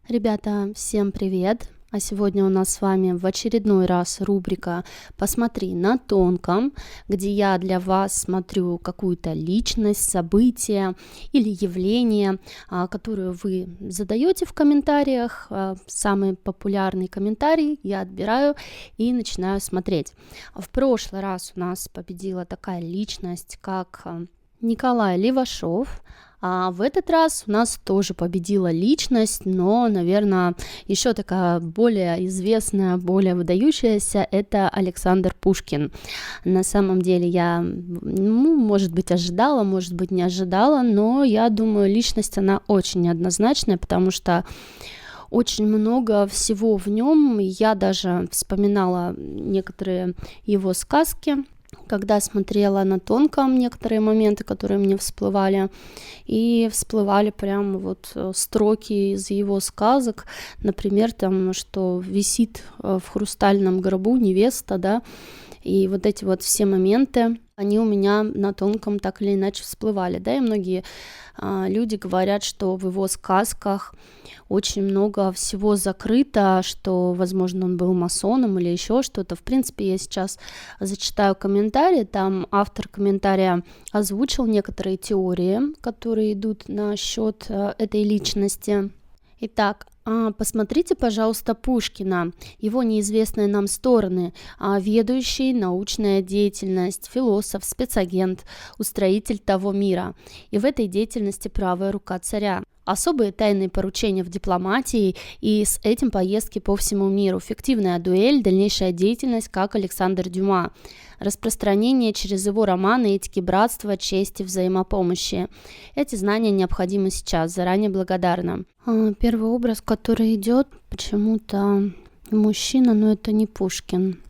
Ребята, всем привет! А сегодня у нас с вами в очередной раз рубрика «Посмотри на тонком», где я для вас смотрю какую-то личность, событие или явление, которую вы задаете в комментариях. Самый популярный комментарий я отбираю и начинаю смотреть. В прошлый раз у нас победила такая личность, как Николай Левашов. А в этот раз у нас тоже победила личность, но, наверное, еще такая более известная, более выдающаяся, это Александр Пушкин. На самом деле я, может быть, ожидала, может быть, не ожидала, но я думаю, личность, она очень неоднозначная, потому что очень много всего в нем. Я даже вспоминала некоторые его сказки, когда смотрела на тонком некоторые моменты, которые мне всплывали, и всплывали прям вот строки из его сказок, например, там, что висит в хрустальном гробу невеста, да, и вот эти вот все моменты, они у меня на тонком так или иначе всплывали, да, и многие люди говорят, что в его сказках очень много всего закрыто, что, возможно, он был масоном или еще что-то. В принципе, я сейчас зачитаю комментарии, там автор комментария озвучил некоторые теории, которые идут насчет этой личности. Итак, посмотрите, пожалуйста, Пушкина, его неизвестные нам стороны, ведущий, научная деятельность, философ, спецагент, устроитель того мира. И в этой деятельности правая рука царя. Особые тайные поручения в дипломатии и с этим поездки по всему миру, фиктивная дуэль, дальнейшая деятельность, как Александр Дюма, распространение через его романы этики братства, чести, взаимопомощи. Эти знания необходимы сейчас, заранее благодарна. Первый образ, который идет, почему-то мужчина, но это не Пушкин.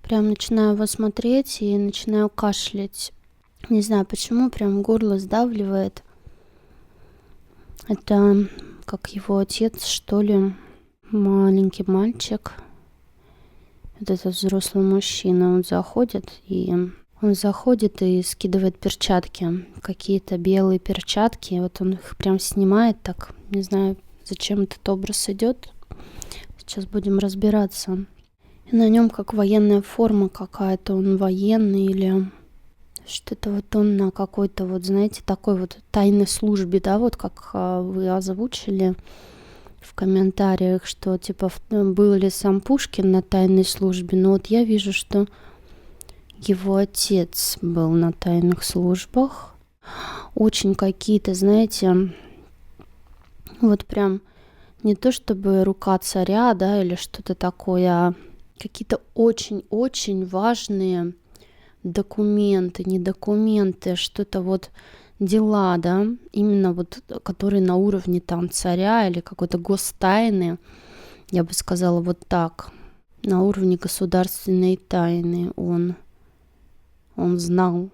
Прям начинаю его смотреть и начинаю кашлять. Не знаю почему, прям горло сдавливает. Это как его отец, что ли, маленький мальчик. Вот этот взрослый мужчина, он заходит и скидывает перчатки, какие-то белые перчатки. Вот он их прям снимает так, не знаю, зачем этот образ идет. Сейчас будем разбираться. И на нем как военная форма какая-то, он военный или... Что-то вот он на какой-то, вот знаете, такой вот тайной службе, да, вот как вы озвучили в комментариях, что типа был ли сам Пушкин на тайной службе, но вот я вижу, что его отец был на тайных службах. Очень какие-то, знаете, вот прям не то чтобы рука царя, да, или что-то такое, а какие-то очень-очень важные документы, не документы, что-то вот дела, да, именно вот, которые на уровне там царя или какой-то гостайны, я бы сказала вот так, на уровне государственной тайны он знал.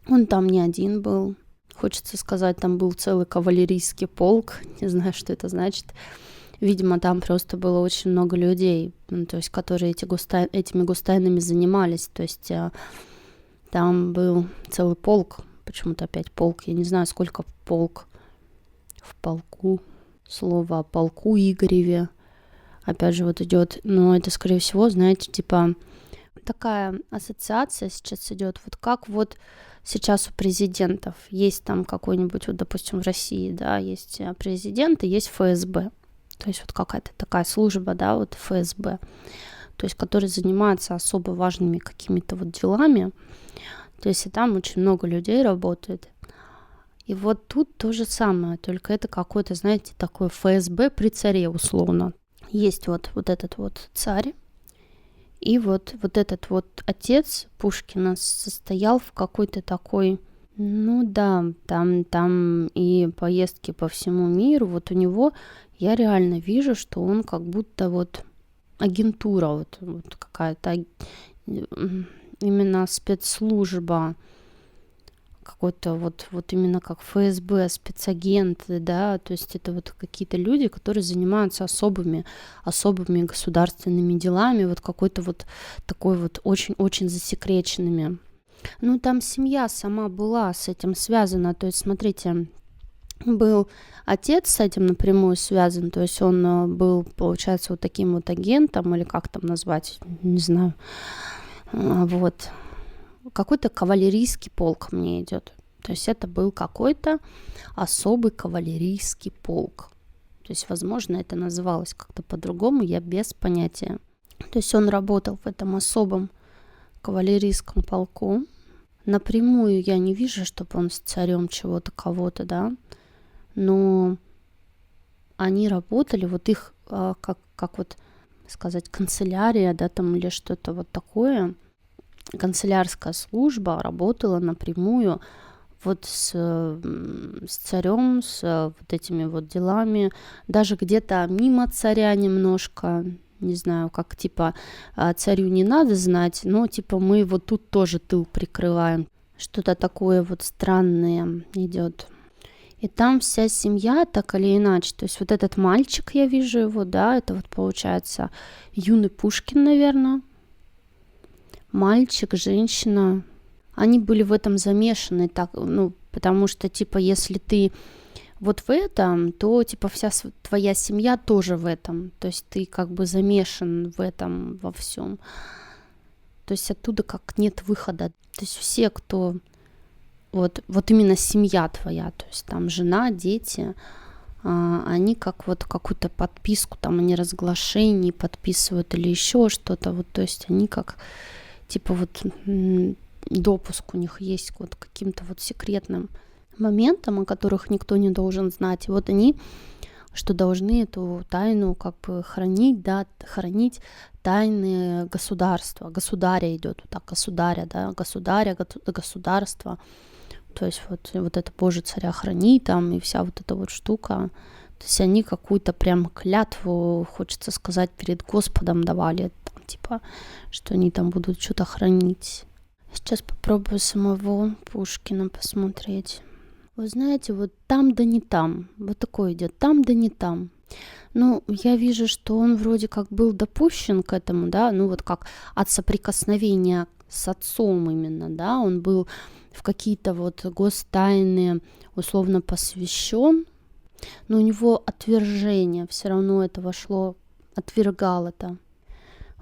Он там не один был, хочется сказать, там был целый кавалерийский полк, не знаю, что это значит. Видимо, там просто было очень много людей, то есть, которые этими гостайнами занимались, то есть там был целый полк, почему-то опять полк, я не знаю, сколько полк в полку, слово о полку Игореве, опять же вот идет, но это, скорее всего, знаете, типа такая ассоциация сейчас идет, вот как вот сейчас у президентов есть там какой-нибудь, вот, допустим, в России, да, есть президент и есть ФСБ, то есть вот какая-то такая служба, да, вот ФСБ, то есть который занимается особо важными какими-то вот делами. То есть и там очень много людей работает. И вот тут то же самое, только это какой-то, знаете, такой ФСБ при царе условно. Есть вот этот вот царь, и вот этот вот отец Пушкина состоял в какой-то такой, ну да, там и поездки по всему миру. Вот у него я реально вижу, что он как будто вот агентура, вот какая-то именно спецслужба, какой-то вот именно как ФСБ, спецагенты, да, то есть это вот какие-то люди, которые занимаются особыми государственными делами, вот какой-то вот такой вот очень-очень засекреченными. Ну, там семья сама была с этим связана, то есть, смотрите, был отец с этим напрямую связан, то есть он был, получается, вот таким вот агентом, или как там назвать, не знаю, вот. Какой-то кавалерийский полк мне идет. То есть это был какой-то особый кавалерийский полк. То есть, возможно, это называлось как-то по-другому, я без понятия. То есть он работал в этом особом кавалерийском полку. Напрямую я не вижу, чтобы он с царем чего-то, кого-то, да. Но они работали, вот их, как вот сказать, канцелярия, да, там, или что-то вот такое, канцелярская служба работала напрямую вот с царем, с вот этими вот делами, даже где-то мимо царя немножко, не знаю, как типа царю не надо знать, но типа мы вот тут тоже тыл прикрываем. Что-то такое вот странное идет. И там вся семья так или иначе. То есть вот этот мальчик, я вижу его, да, это вот получается юный Пушкин, наверное. Мальчик, женщина. Они были в этом замешаны, так, ну, потому что, типа, если ты вот в этом, то, типа, вся твоя семья тоже в этом. То есть ты как бы замешан в этом во всем. То есть оттуда как нет выхода. То есть все, кто... Вот именно семья твоя, то есть там жена, дети, они как вот какую-то подписку там о неразглашении подписывают или еще что-то. Вот, то есть они как, типа, вот допуск у них есть вот к каким-то вот секретным моментам, о которых никто не должен знать. И вот они, что должны эту тайну как бы хранить, да, хранить тайны государства. Государя идет вот так, государя, да, государя, государства. То есть вот это Боже царя храни там и вся вот эта вот штука. То есть они какую-то прям клятву, хочется сказать, перед Господом давали, там, типа, что они там будут что-то хранить. Сейчас попробую самого Пушкина посмотреть. Вы знаете, вот там да не там. Вот такое идет, там да не там. Ну, я вижу, что он вроде как был допущен к этому, да, ну вот как от соприкосновения с отцом именно, да, он был в какие-то вот гостайны условно посвящен, но у него отвержение все равно это вошло, отвергал это.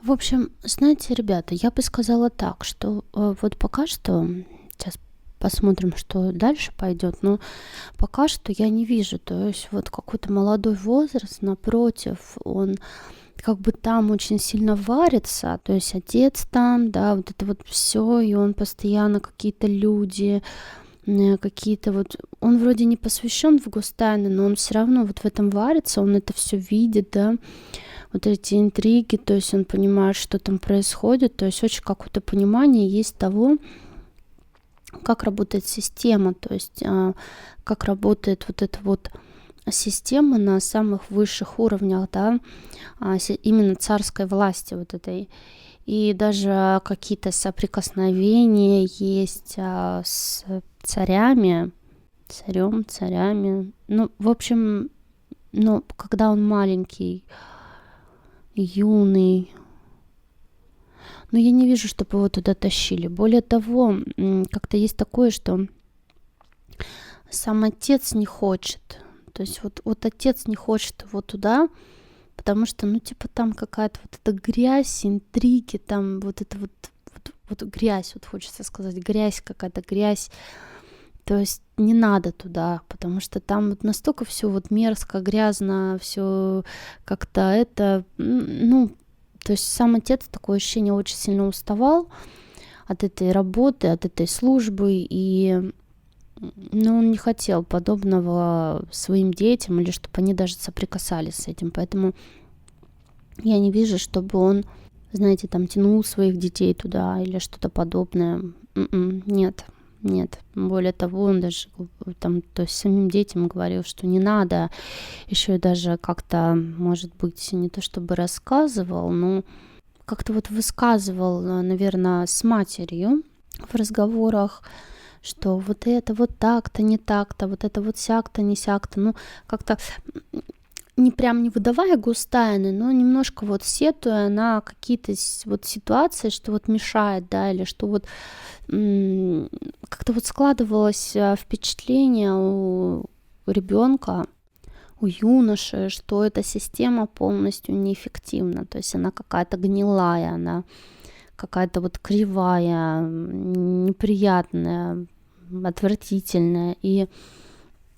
В общем, знаете, ребята, я бы сказала так, что вот пока что, сейчас посмотрим, что дальше пойдет, но пока что я не вижу, то есть вот какой-то молодой возраст, напротив, он как бы там очень сильно варится, то есть отец там, да, вот это вот все, и он постоянно какие-то люди, какие-то вот, он вроде не посвящен в гостайны, но он все равно вот в этом варится, он это все видит, да, вот эти интриги, то есть он понимает, что там происходит, то есть очень какое-то понимание есть того, как работает система, то есть как работает вот эта вот система на самых высших уровнях, да, именно царской власти вот этой. И даже какие-то соприкосновения есть с царями, царями. Ну, в общем, ну, когда он маленький, юный, но я не вижу, чтобы его туда тащили. Более того, как-то есть такое, что сам отец не хочет. То есть вот отец не хочет его туда, потому что, ну, типа, там какая-то вот эта грязь, интриги, там вот это вот грязь, вот хочется сказать, грязь какая-то, грязь. То есть не надо туда, потому что там вот настолько все вот мерзко, грязно, все как-то это, ну, то есть сам отец, такое ощущение, очень сильно уставал от этой работы, от этой службы, и ну, он не хотел подобного своим детям, или чтобы они даже соприкасались с этим, поэтому я не вижу, чтобы он, знаете, там тянул своих детей туда или что-то подобное. Нет. Более того, он даже там, то есть самим детям говорил, что не надо. Еще и даже как-то, может быть, не то чтобы рассказывал, но как-то вот высказывал, наверное, с матерью в разговорах, что вот это вот так-то, не так-то, вот это вот сяк-то, не сяк-то. Ну, как-то не прям не выдавая гостайны, но немножко вот сетуя на какие-то вот ситуации, что вот мешает, да, или что вот как-то вот складывалось впечатление у у ребенка, у юноши, что эта система полностью неэффективна, то есть она какая-то гнилая, она какая-то вот кривая, неприятная, отвратительная. И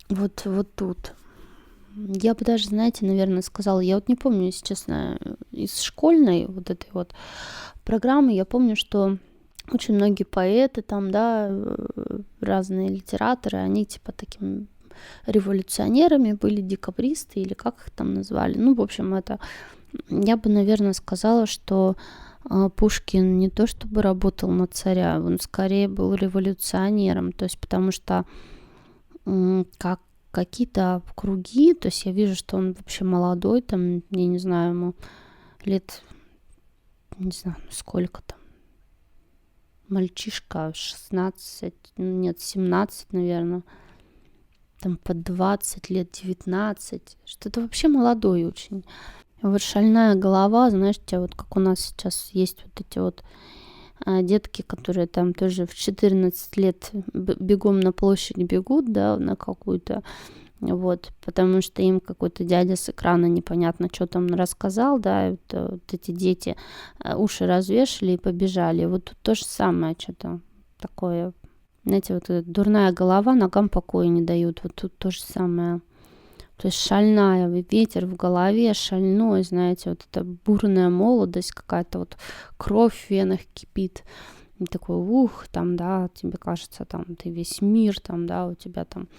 вот тут. Я бы даже, знаете, наверное, сказала, я вот не помню, если честно, из школьной вот этой вот программы, я помню, что очень многие поэты там, да, разные литераторы, они типа такими революционерами были, декабристы или как их там назвали. Ну, в общем, это, я бы, наверное, сказала, что Пушкин не то чтобы работал на царя, он скорее был революционером, то есть потому что как какие-то круги, то есть я вижу, что он вообще молодой, там, я не знаю, ему лет, не знаю, сколько там, мальчишка, 16, нет, 17, наверное, там под 20 лет, 19, что-то вообще молодой очень. Вот шальная голова, знаешь, у тебя вот как у нас сейчас есть вот эти вот детки, которые там тоже в 14 лет бегом на площадь бегут, да, на какую-то, вот, потому что им какой-то дядя с экрана непонятно, что там рассказал, да, вот эти дети уши развешали и побежали. Вот тут то же самое, что-то такое, знаете, вот эта дурная голова ногам покоя не дают, вот тут то же самое. То есть шальная, ветер в голове, шальной, знаете, вот эта бурная молодость какая-то, вот кровь в венах кипит. И такой, там, да, тебе кажется, там, ты весь мир, там, да, у тебя там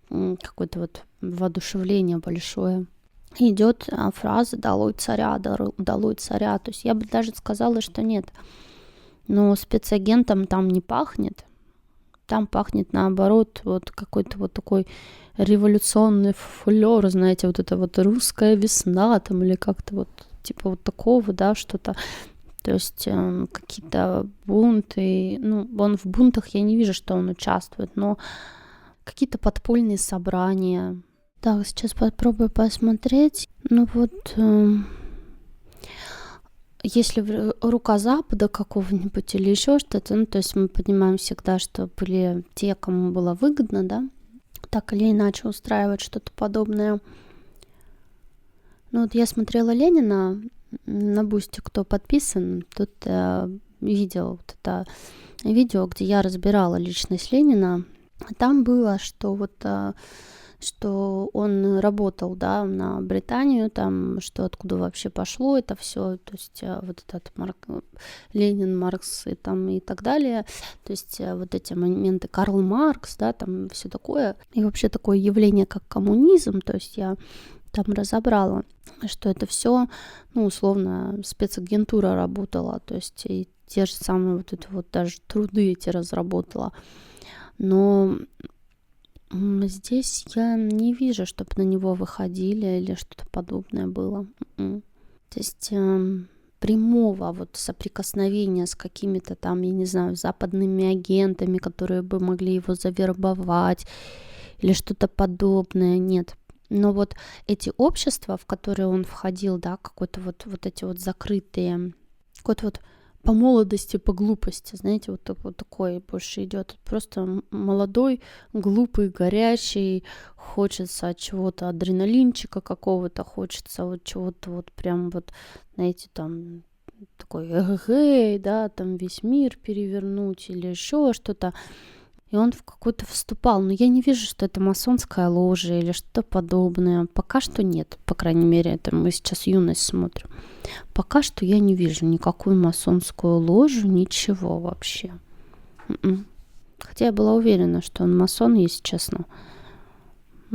какое-то вот воодушевление большое. Идет фраза «долой царя», «долой царя». То есть я бы даже сказала, что нет. Но спецагентом там не пахнет. Там пахнет, наоборот, вот какой-то вот такой революционный флёр, знаете, вот это вот русская весна там или как-то вот типа вот такого, да, что-то. То есть какие-то бунты, ну, он в бунтах, я не вижу, что он участвует, но какие-то подпольные собрания. Так, сейчас попробую посмотреть. Ну вот, если рука Запада какого-нибудь или еще что-то, ну, то есть мы понимаем всегда, что были те, кому было выгодно, да, так или иначе устраивать что-то подобное. Ну вот я смотрела Ленина на Бусти, кто подписан, тут видел вот это видео, где я разбирала личность Ленина. Там было, что вот что он работал, да, на Британию, там, что откуда вообще пошло это все, то есть вот этот Ленин, Маркс и там и так далее, то есть вот эти моменты Карл Маркс, да, там все такое, и вообще такое явление, как коммунизм, то есть я там разобрала, что это все, ну, условно, спецагентура работала, то есть и те же самые вот это вот даже труды эти разработала, но здесь я не вижу, чтобы на него выходили или что-то подобное было. То есть прямого вот соприкосновения с какими-то там, я не знаю, западными агентами, которые бы могли его завербовать или что-то подобное, нет. Но вот эти общества, в которые он входил, да, какой-то вот эти вот закрытые, какой-то вот по молодости, по глупости, знаете, вот такой больше идет. Просто молодой, глупый, горячий, хочется чего-то, адреналинчика какого-то, хочется вот чего-то вот прям вот, знаете, там такой эгэгэй, да, там весь мир перевернуть или еще что-то. И он в какой-то вступал. Но я не вижу, что это масонская ложа или что-то подобное. Пока что нет. По крайней мере, это мы сейчас юность смотрим. Пока что я не вижу никакую масонскую ложу, ничего вообще. Хотя я была уверена, что он масон, если честно.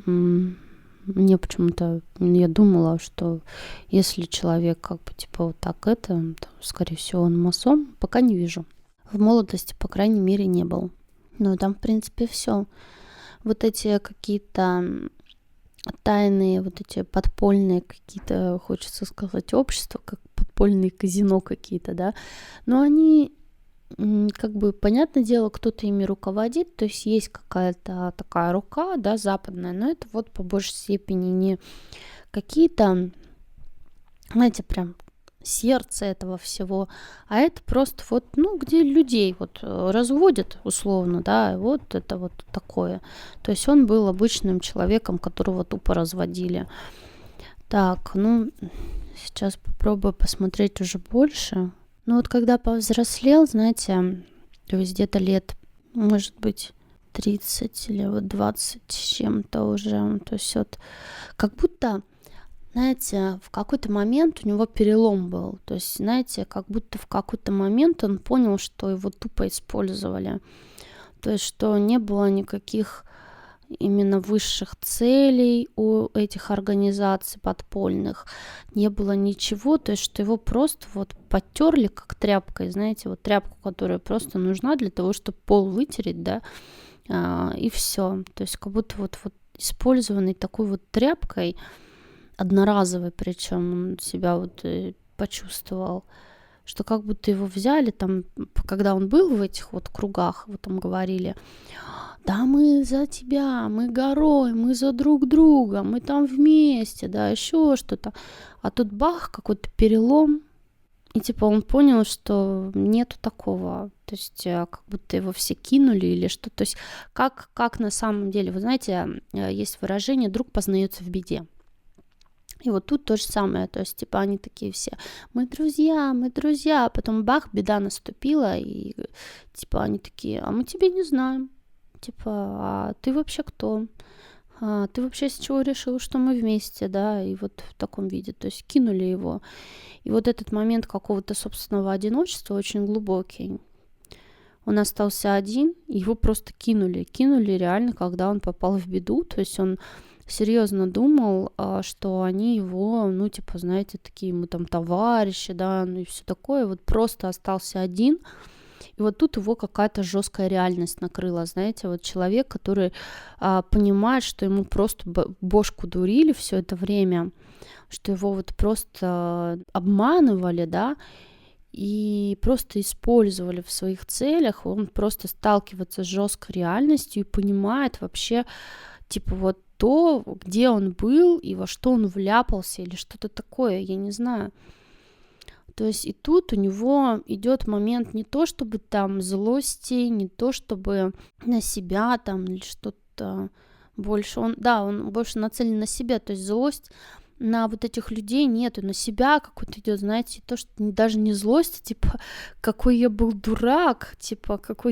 Мне почему-то, я думала, что если человек как бы типа вот так это, то, скорее всего, он масон. Пока не вижу. В молодости, по крайней мере, не был. Ну, там, в принципе, все. Вот эти какие-то тайные, вот эти подпольные какие-то, хочется сказать, общества, как подпольные казино какие-то, да, но они, как бы, понятное дело, кто-то ими руководит, то есть есть какая-то такая рука, да, западная, но это вот по большей степени не какие-то, знаете, прям сердце этого всего, а это просто вот, ну, где людей вот разводят условно, да, вот это вот такое. То есть он был обычным человеком, которого тупо разводили. Так, ну, сейчас попробую посмотреть уже больше. Ну вот когда повзрослел, знаете, то есть где-то лет, может быть, 30 или вот 20 с чем-то уже, то есть вот как будто, знаете, в какой-то момент у него перелом был. То есть, знаете, как будто в какой-то момент он понял, что его тупо использовали. То есть, что не было никаких именно высших целей у этих организаций подпольных. Не было ничего, то есть, что его просто вот потерли как тряпкой, знаете, вот тряпку, которая просто нужна для того, чтобы пол вытереть, да, и все. То есть, как будто вот использованный такой вот тряпкой, одноразовый, причем он себя вот почувствовал, что как будто его взяли там, когда он был в этих вот кругах, вот там говорили, да мы за тебя, мы горой, мы за друг друга, мы там вместе, да, еще что-то. А тут бах, какой-то перелом, и типа он понял, что нету такого, то есть как будто его все кинули или что. То есть как на самом деле, вы знаете, есть выражение «друг познается в беде». И вот тут то же самое, то есть, типа, они такие все, мы друзья, а потом бах, беда наступила, и, типа, они такие, а мы тебя не знаем, типа, а ты вообще кто? А ты вообще с чего решил, что мы вместе, да, и вот в таком виде, то есть кинули его. И вот этот момент какого-то собственного одиночества очень глубокий. Он остался один, его просто кинули реально, когда он попал в беду, то есть он серьезно думал, что они его, ну, типа, знаете, такие мы там товарищи, да, ну и все такое, вот просто остался один, и вот тут его какая-то жесткая реальность накрыла, знаете, вот человек, который понимает, что ему просто бошку дурили все это время, что его вот просто обманывали, да, и просто использовали в своих целях, он просто сталкивается с жесткой реальностью и понимает вообще, типа, вот то, где он был и во что он вляпался или что-то такое, я не знаю. То есть и тут у него идет момент не то чтобы там злости, не то чтобы на себя там или что-то больше. Он больше нацелен на себя, то есть злость на вот этих людей нету, на себя какой-то идет, знаете, то, что даже не злость, типа, какой я был дурак, типа, как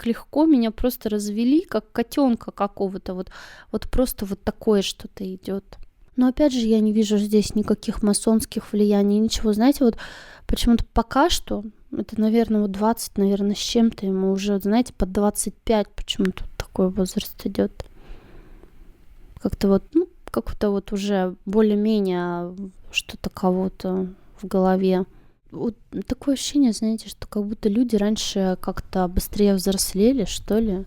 легко меня просто развели, как котенка какого-то, вот просто вот такое что-то идет. Но опять же, я не вижу здесь никаких масонских влияний, ничего, знаете, вот почему-то пока что, это, наверное, вот 20, наверное, с чем-то, ему уже, знаете, под 25 почему-то такой возраст идет. Как-то вот, ну, как-то вот уже более-менее что-то кого-то в голове. Вот такое ощущение, знаете, что как будто люди раньше как-то быстрее взрослели, что ли.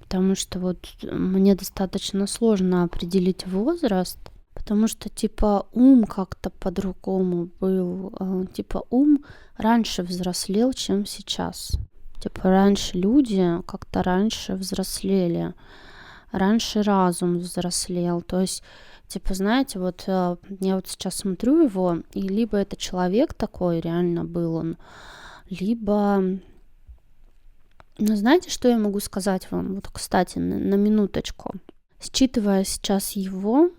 Потому что вот мне достаточно сложно определить возраст, потому что, типа, ум как-то по-другому был. Типа, ум раньше взрослел, чем сейчас. Типа, раньше люди как-то раньше взрослели. Раньше разум взрослел. То есть, типа, знаете, вот я вот сейчас смотрю его, и либо это человек такой реально был он, либо... Ну, знаете, что я могу сказать вам? Вот, кстати, на минуточку. Считывая сейчас его,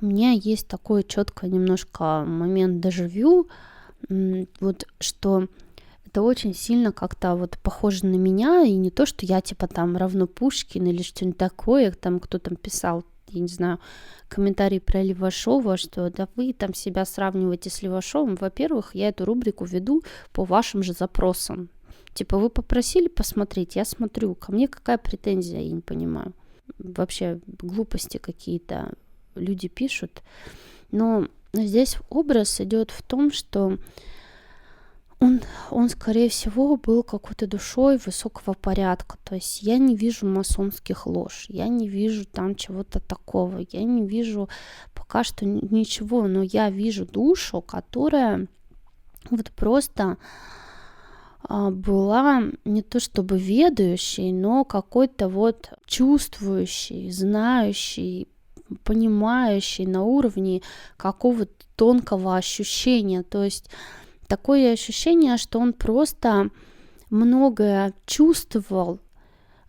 у меня есть такой четкий немножко момент дежавю, вот что... Это очень сильно как-то вот похоже на меня, и не то, что я типа там равно Пушкин или что-нибудь такое, там кто там писал, я не знаю, комментарий про Левашова, что да вы там себя сравниваете с Левашовым. Во-первых, я эту рубрику веду по вашим же запросам. Типа вы попросили посмотреть, я смотрю, ко мне какая претензия, я не понимаю. Вообще глупости какие-то люди пишут. Но здесь образ идет в том, что он, скорее всего, был какой-то душой высокого порядка. То есть я не вижу масонских лож, я не вижу там чего-то такого, я не вижу пока что ничего, но я вижу душу, которая вот просто была не то чтобы ведающей, но какой-то вот чувствующей, знающей, понимающий на уровне какого-то тонкого ощущения. То есть такое ощущение, что он просто многое чувствовал,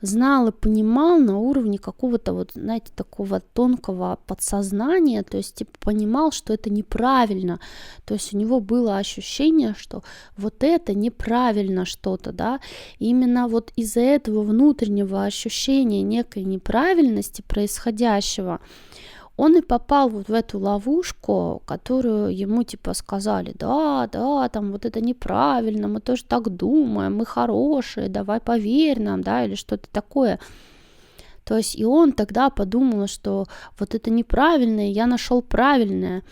знал и понимал на уровне какого-то вот, знаете, такого тонкого подсознания, то есть типа понимал, что это неправильно, то есть у него было ощущение, что вот это неправильно что-то, да, и именно вот из-за этого внутреннего ощущения некой неправильности происходящего он и попал вот в эту ловушку, которую ему типа сказали: да, да, там вот это неправильно, мы тоже так думаем, мы хорошие, давай поверь нам, да, или что-то такое. То есть и он тогда подумал, что вот это неправильное, я нашел правильное.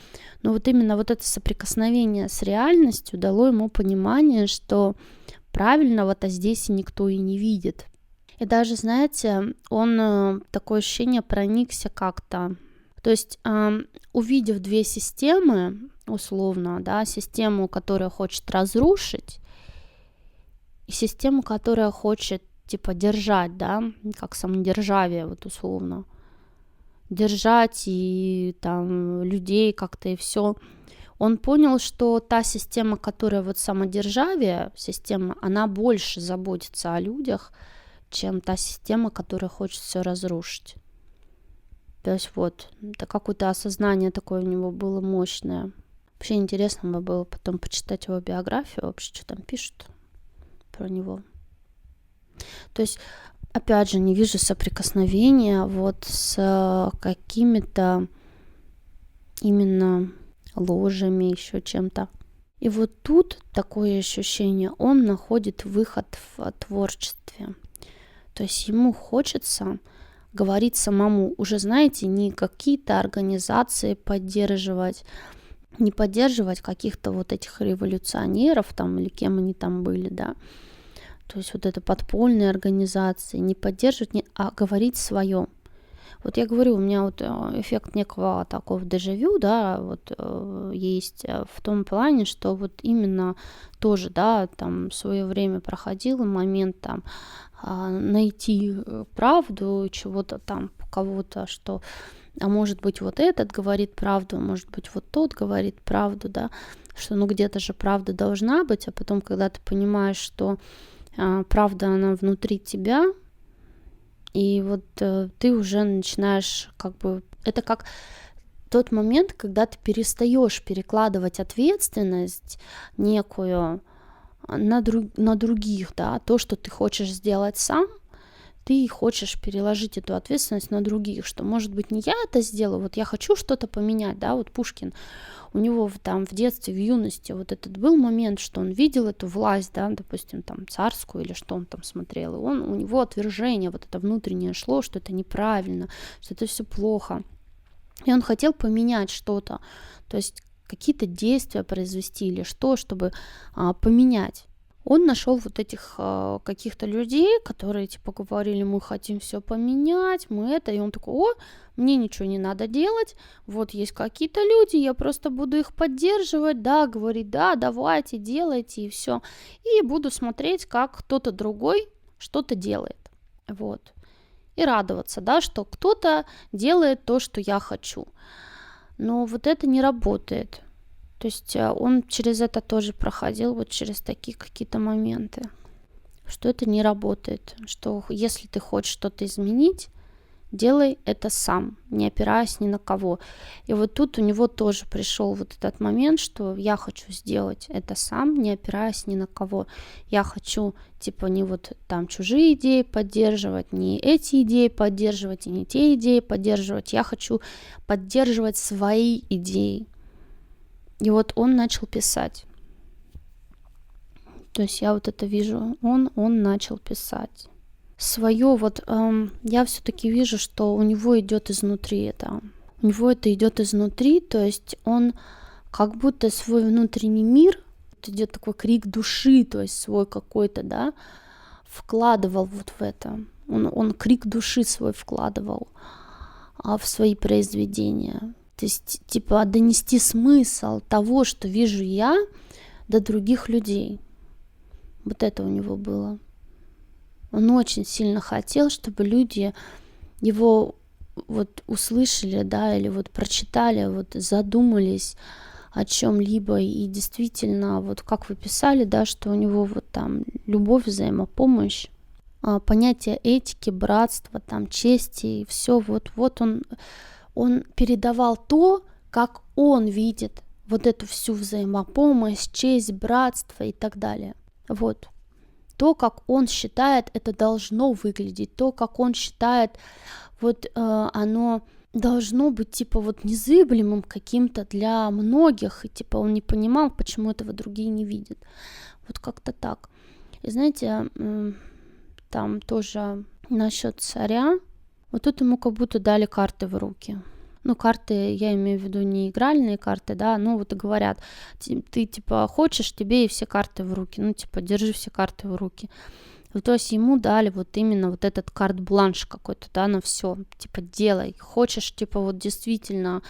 Но вот именно вот это соприкосновение с реальностью дало ему понимание, что правильного-то здесь и никто и не видит. И даже, знаете, он такое ощущение проникся как-то. То есть, увидев две системы, условно, да, систему, которая хочет разрушить, и систему, которая хочет, типа, держать, да, как самодержавие, вот условно, держать и там людей как-то и все. Он понял, что та система, которая вот самодержавие, система, она больше заботится о людях, чем та система, которая хочет все разрушить. То есть вот, это какое-то осознание такое у него было мощное. Вообще интересно бы было потом почитать его биографию, вообще, что там пишут про него. То есть, опять же, не вижу соприкосновения вот с какими-то именно ложами, еще чем-то. И вот тут такое ощущение, он находит выход в творчестве. То есть ему хочется говорить самому, уже, знаете, не какие-то организации поддерживать, не поддерживать каких-то вот этих революционеров там или кем они там были, да, то есть вот это подпольные организации, не поддерживать, а говорить свое. Вот я говорю, у меня вот эффект некого такого дежавю, да, вот есть в том плане, что вот именно тоже, да, там в свое время проходил момент там найти правду чего-то там, кого-то, что, а может быть вот этот говорит правду, может быть вот тот говорит правду, да, что ну где-то же правда должна быть, а потом, когда ты понимаешь, что правда, она внутри тебя, и вот ты уже начинаешь как бы... Это как тот момент, когда ты перестаешь перекладывать ответственность некую на других, да, то, что ты хочешь сделать сам, ты хочешь переложить эту ответственность на других, что, может быть, не я это сделаю, вот я хочу что-то поменять, да, вот Пушкин, у него там в детстве, в юности вот этот был момент, что он видел эту власть, да, допустим, там царскую или что он там смотрел, и у него отвержение вот это внутреннее шло, что это неправильно, что это все плохо, и он хотел поменять что-то, то есть какие-то действия произвести или что, чтобы поменять. Он нашел вот этих каких-то людей, которые типа говорили, мы хотим все поменять, мы это, и он такой: о, мне ничего не надо делать, вот есть какие-то люди, я просто буду их поддерживать, да, говорить, да, давайте, делайте, и все, и буду смотреть, как кто-то другой что-то делает, вот, и радоваться, да, что кто-то делает то, что я хочу, но вот это не работает. То есть он через это тоже проходил, вот через такие какие-то моменты, что это не работает, что если ты хочешь что-то изменить, делай это сам, не опираясь ни на кого. И вот тут у него тоже пришел вот этот момент, что я хочу сделать это сам, не опираясь ни на кого. Я хочу, типа, не вот там чужие идеи поддерживать, не эти идеи поддерживать, и не те идеи поддерживать. Я хочу поддерживать свои идеи. И вот он начал писать. То есть я вот это вижу. Он начал писать. Свое вот я все-таки вижу, что у него идет изнутри это. У него это идет изнутри, то есть он как будто свой внутренний мир, идет такой крик души, то есть свой какой-то, да, вкладывал вот в это. Он крик души свой вкладывал в свои произведения. То есть, типа, донести смысл того, что вижу я, до других людей. Вот это у него было. Он очень сильно хотел, чтобы люди его вот услышали, да, или вот прочитали, вот задумались о чем-либо, и действительно, вот как вы писали, да, что у него вот там любовь, взаимопомощь, понятие этики, братства, там, чести, и все, вот он передавал то, как он видит вот эту всю взаимопомощь, честь, братство и так далее. Вот. То, как он считает, это должно выглядеть, то, как он считает, вот оно должно быть типа вот незыблемым каким-то для многих, и типа он не понимал, почему этого другие не видят. Вот как-то так. И знаете, там тоже насчет царя, вот тут ему как будто дали карты в руки. Ну, карты, я имею в виду не игральные карты, да, ну вот и говорят, ты типа хочешь, тебе и все карты в руки, ну типа держи все карты в руки. Вот, то есть ему дали вот именно вот этот карт-бланш какой-то, да, на все, типа делай, хочешь, типа вот действительно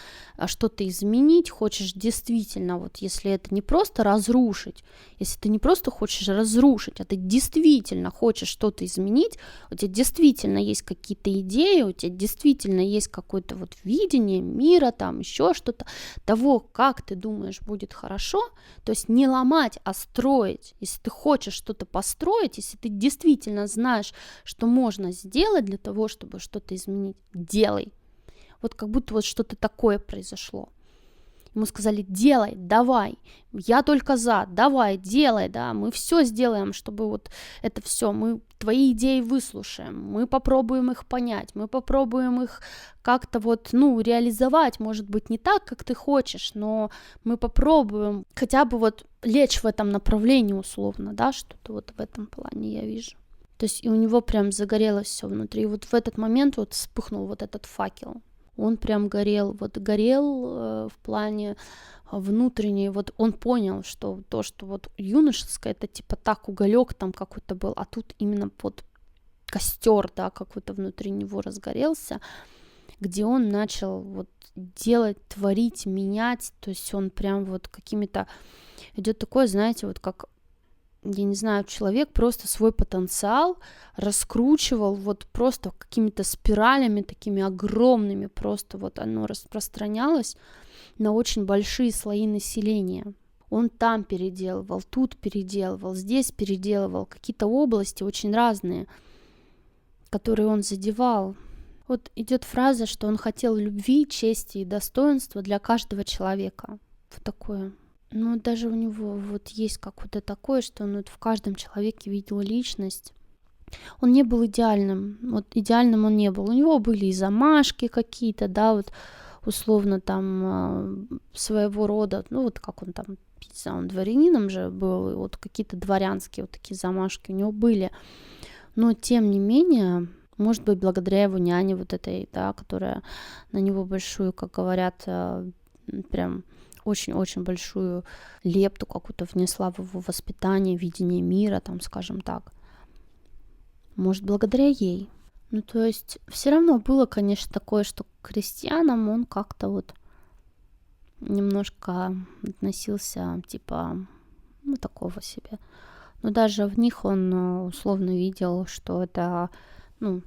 что-то изменить, хочешь действительно, вот если это не просто разрушить, если ты не просто хочешь разрушить, а ты действительно хочешь что-то изменить, у тебя действительно есть какие-то идеи, у тебя действительно есть какое-то вот видение мира, там еще что-то, того, как ты думаешь будет хорошо, то есть не ломать, а строить. Если ты хочешь что-то построить, если ты действительно знаешь, что можно сделать для того, чтобы что-то изменить, делай. Вот как будто вот что-то такое произошло. Ему сказали, делай, давай, я только за, давай, делай, да, мы все сделаем, чтобы вот это все, мы твои идеи выслушаем, мы попробуем их понять, мы попробуем их как-то вот, ну, реализовать, может быть, не так, как ты хочешь, но мы попробуем хотя бы вот лечь в этом направлении условно, да, что-то вот в этом плане я вижу. То есть и у него прям загорелось все внутри, и вот в этот момент вот вспыхнул вот этот факел. Он прям горел в плане внутренней, вот он понял, что то, что вот юношеское, это типа так уголек там какой-то был, а тут именно вот костер, да, какой-то внутри него разгорелся, где он начал вот делать, творить, менять, то есть он прям вот какими-то, идет такое, знаете, вот как, я не знаю, человек просто свой потенциал раскручивал вот просто какими-то спиралями такими огромными, просто вот оно распространялось на очень большие слои населения. Он там переделывал, тут переделывал, здесь переделывал, какие-то области очень разные, которые он задевал. Вот идет фраза, что он хотел любви, чести и достоинства для каждого человека. Вот такое. Ну, даже у него вот есть какое-то такое, что он вот в каждом человеке видел личность. Он не был идеальным, вот идеальным он не был. У него были и замашки какие-то, да, вот условно там своего рода, ну вот как он там, не знаю, он дворянином же был, и вот какие-то дворянские вот такие замашки у него были. Но тем не менее, может быть, благодаря его няне вот этой, да, которая на него большую, как говорят, прям очень-очень большую лепту какую-то внесла в его воспитание, видение мира, там, скажем так. Может, благодаря ей. Ну, то есть, все равно было, конечно, такое, что к крестьянам он как-то вот немножко относился, типа, ну, такого себе. Но даже в них он условно видел, что это, ну,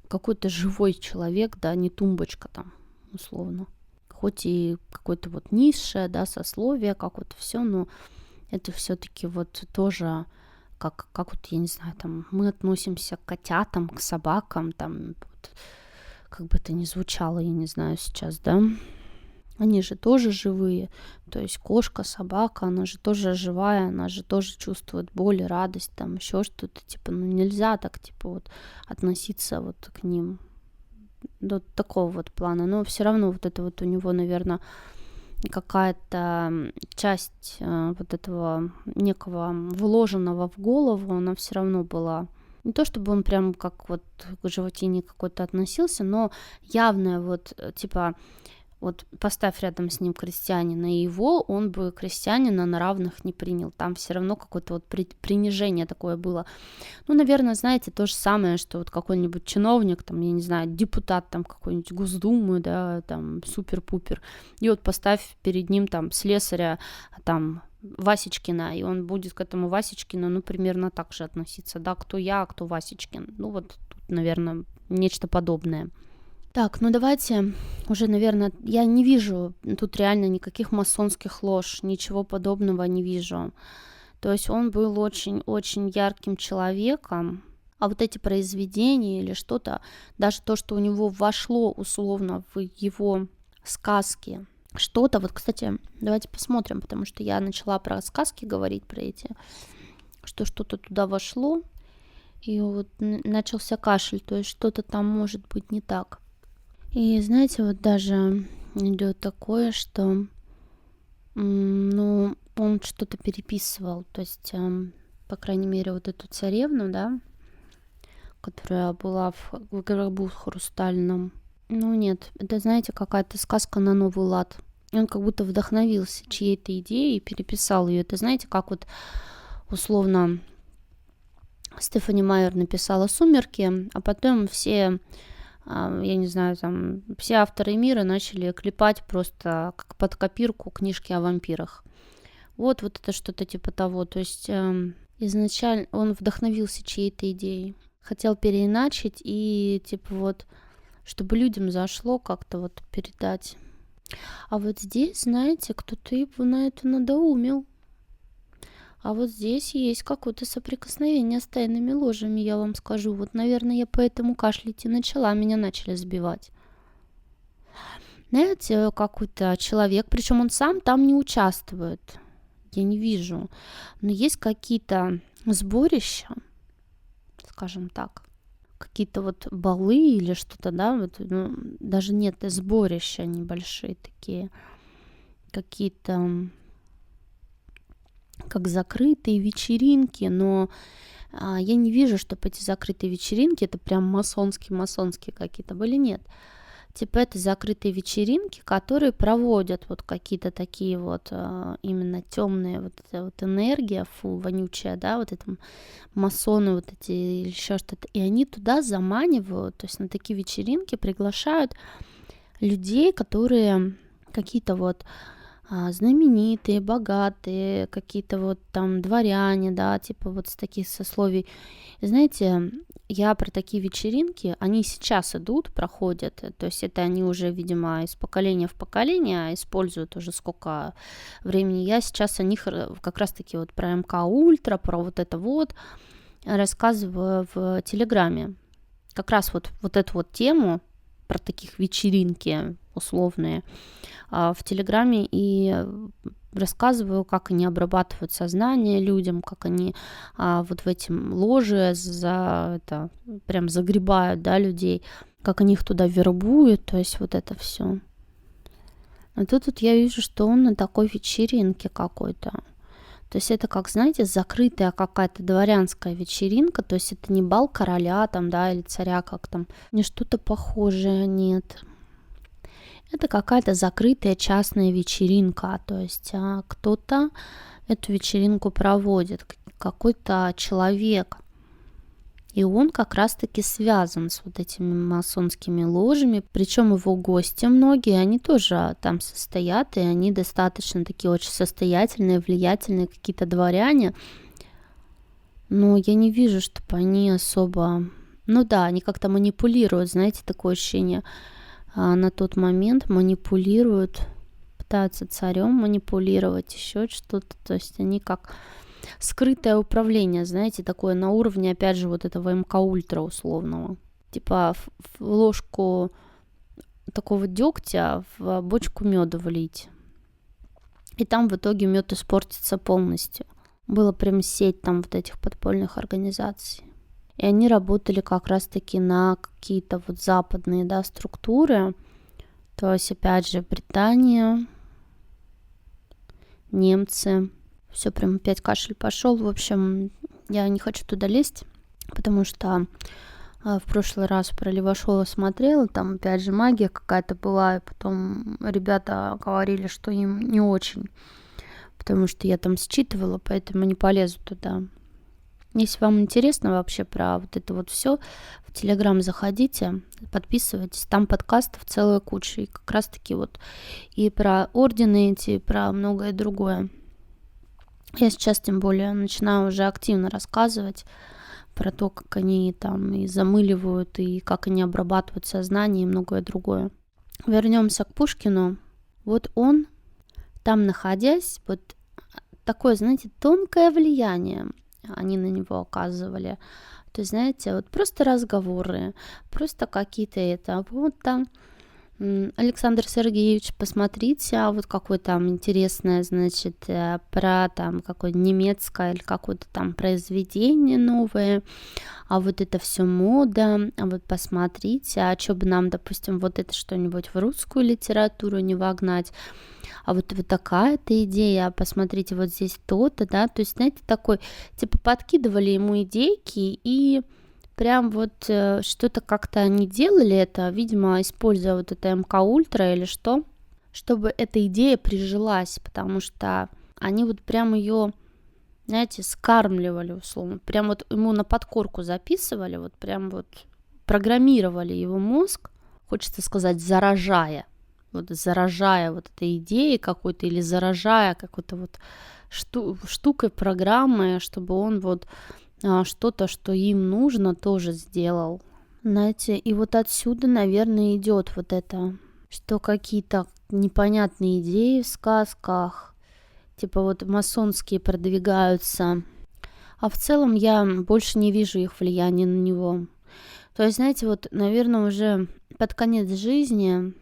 какой-то живой человек, да, не тумбочка там, условно. Хоть и какое-то вот низшее, да, сословие, как вот все, но это все-таки вот тоже, как вот, я не знаю, там, мы относимся к котятам, к собакам, там, вот, как бы это ни звучало, я не знаю сейчас, да, они же тоже живые, то есть кошка, собака, она же тоже живая, она же тоже чувствует боль, радость, там, еще что-то, типа, ну, нельзя так, типа, вот, относиться вот к ним до такого вот плана, но все равно вот это вот у него, наверное, какая-то часть вот этого некого вложенного в голову, она все равно была. Не то чтобы он прям как вот к животине какой-то относился, но явная вот типа вот поставь рядом с ним крестьянина и его, он бы крестьянина на равных не принял. Там все равно какое-то вот принижение такое было. Ну, наверное, знаете, то же самое, что вот какой-нибудь чиновник, там, я не знаю, депутат там какой-нибудь Госдумы, да, там, супер-пупер, и вот поставь перед ним там слесаря, там, Васечкина, и он будет к этому Васечкину, ну, примерно так же относиться, да, кто я, а кто Васечкин. Ну, вот тут, наверное, нечто подобное. Так, ну давайте уже, наверное, я не вижу тут реально никаких масонских лож, ничего подобного не вижу. То есть он был очень-очень ярким человеком, а вот эти произведения или что-то, даже то, что у него вошло условно в его сказки, что-то, вот, кстати, давайте посмотрим, потому что я начала про сказки говорить, про эти, что что-то туда вошло, и вот начался кашель, то есть что-то там может быть не так. И знаете, вот даже идет такое, что, ну, он что-то переписывал, то есть, по крайней мере, вот эту царевну, да, которая была в гробу хрустальном. Ну нет, это, знаете, какая-то сказка на новый лад. И он как будто вдохновился чьей-то идеей и переписал ее. Это, знаете, как вот условно Стефани Майер написала «Сумерки», а потом все, я не знаю, там, все авторы мира начали клепать просто как под копирку книжки о вампирах. Вот это что-то типа того. То есть изначально он вдохновился чьей-то идеей. Хотел переиначить и типа вот, чтобы людям зашло как-то вот передать. А вот здесь, знаете, кто-то его на это надоумил. А вот здесь есть какое-то соприкосновение с тайными ложами, я вам скажу. Вот, наверное, я поэтому кашлять и начала, меня начали сбивать. Знаете, какой-то человек, причем он сам там не участвует. Я не вижу. Но есть какие-то сборища, скажем так, какие-то вот балы или что-то, да, вот, ну, даже нет, сборища небольшие такие, какие-то как закрытые вечеринки, но я не вижу, чтобы эти закрытые вечеринки, это прям масонские какие-то были, нет. Типа это закрытые вечеринки, которые проводят вот какие-то такие вот именно темные вот эта вот энергия, вонючая, да, вот это масоны вот эти или еще что-то, и они туда заманивают, то есть на такие вечеринки приглашают людей, которые какие-то вот знаменитые, богатые, какие-то вот там дворяне, да, типа вот с таких сословий. И знаете, я про такие вечеринки, они сейчас идут, проходят, то есть это они уже, видимо, из поколения в поколение используют уже сколько времени. Я сейчас о них как раз-таки вот про МК Ультра, про вот это вот рассказываю в Телеграме. Как раз вот эту вот тему про таких вечеринки условные в Телеграме и рассказываю, как они обрабатывают сознание людям, как они вот в этим ложе прям загребают, да, людей, как они их туда вербуют, то есть вот это все. А тут я вижу, что он на такой вечеринке какой-то. То есть это, как, знаете, закрытая какая-то дворянская вечеринка, то есть это не бал короля там, да, или царя, как там, не что-то похожее, нет. Это какая-то закрытая частная вечеринка, то есть кто-то эту вечеринку проводит, какой-то человек, и он как раз-таки связан с вот этими масонскими ложами, причем его гости многие, они тоже там состоят, и они достаточно такие очень состоятельные, влиятельные какие-то дворяне, но я не вижу, чтобы они особо, ну да, они как-то манипулируют, знаете, такое ощущение, на тот момент манипулируют, пытаются царем манипулировать, еще что-то, то есть они как скрытое управление, знаете, такое на уровне, опять же, вот этого МК Ультра условного. Типа в ложку такого дегтя в бочку меда влить. И там в итоге мед испортится полностью. Была прям сеть там вот этих подпольных организаций. И они работали как раз-таки на какие-то вот западные, да, структуры. То есть, опять же, Британия, немцы. Все, прям опять кашель пошел. В общем, я не хочу туда лезть, потому что в прошлый раз про Левашова смотрела, там опять же магия какая-то была, и потом ребята говорили, что им не очень, потому что я там считывала, поэтому не полезу туда. Если вам интересно вообще про вот это вот все, в Телеграм заходите, подписывайтесь, там подкастов целая куча, и как раз-таки вот и про ордены эти, и про многое другое. Я сейчас тем более начинаю уже активно рассказывать, про то, как они там и замыливают, и как они обрабатывают сознание, и многое другое. Вернемся к Пушкину. Вот он, там находясь, вот такое, знаете, тонкое влияние они на него оказывали. То есть, знаете, вот просто разговоры, просто какие-то это, вот там Александр Сергеевич, посмотрите, а вот какое там интересное, значит, про там какое немецкое или какое-то там произведение новое, а вот это все мода, а вот посмотрите, а что бы нам, допустим, вот это что-нибудь в русскую литературу не вогнать, а вот такая-то идея, а посмотрите, вот здесь то-то, да, то есть, знаете, такой, типа, подкидывали ему идейки, и прям вот что-то как-то они делали это, видимо, используя вот это МК Ультра или что, чтобы эта идея прижилась, потому что они вот прям ее, знаете, скармливали условно, прям вот ему на подкорку записывали, вот прям вот программировали его мозг, хочется сказать, заражая вот этой идеей какой-то или заражая какой-то вот штукой, программой, чтобы он вот что-то, что им нужно, тоже сделал. Знаете, и вот отсюда, наверное, идет вот это, что какие-то непонятные идеи в сказках, типа вот масонские продвигаются, а в целом я больше не вижу их влияния на него. То есть, знаете, вот, наверное, уже под конец жизни